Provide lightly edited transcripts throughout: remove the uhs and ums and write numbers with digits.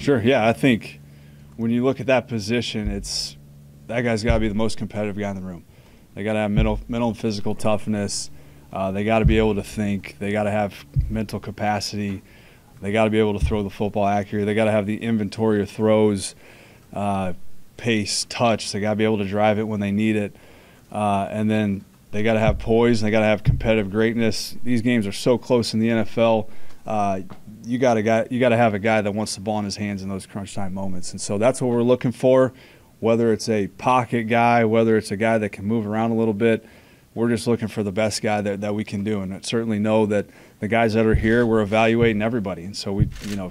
Sure, yeah. I think when you look at that position, that guy's got to be the most competitive guy in the room. They got to have mental and physical toughness. They got to be able to think. They got to have mental capacity. They got to be able to throw the football accurately. They got to have the inventory of throws, pace, touch. They got to be able to drive it when they need it. And then they got to have poise, and they got to have competitive greatness. These games are so close in the NFL. You got to have a guy that wants the ball in his hands in those crunch time moments. And so that's what we're looking for, whether it's a pocket guy, whether it's a guy that can move around a little bit. We're just looking for the best guy that we can do. And I certainly know that the guys that are here, we're evaluating everybody. And so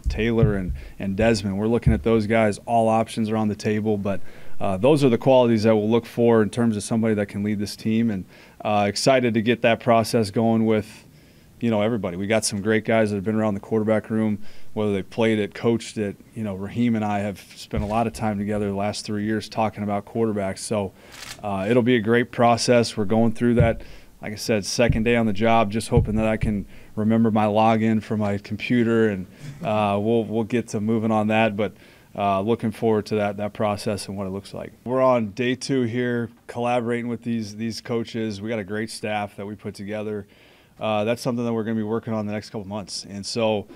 Taylor and Desmond, we're looking at those guys. All options are on the table. But those are the qualities that we'll look for in terms of somebody that can lead this team. And excited to get that process going with, everybody. We got some great guys that have been around the quarterback room, whether they played it, coached it. Raheem and I have spent a lot of time together the last 3 years talking about quarterbacks. So it'll be a great process. We're going through that, like I said, second day on the job, just hoping that I can remember my login for my computer, and we'll get to moving on that. But looking forward to that process and what it looks like. We're on day 2 here, collaborating with these coaches. We got a great staff that we put together. That's something that we're going to be working on the next couple months. And so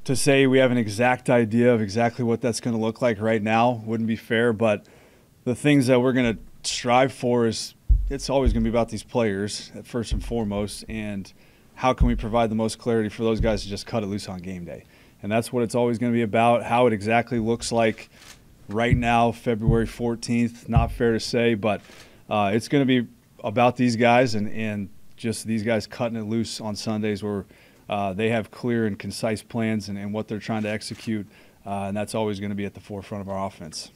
to say we have an exact idea of exactly what that's going to look like right now wouldn't be fair. But the things that we're going to strive for is it's always going to be about these players first and foremost, and how can we provide the most clarity for those guys to just cut it loose on game day. And that's what it's always going to be about. How it exactly looks like right now, February 14th, not fair to say, but it's going to be about these guys and just these guys cutting it loose on Sundays where they have clear and concise plans and what they're trying to execute, and that's always going to be at the forefront of our offense.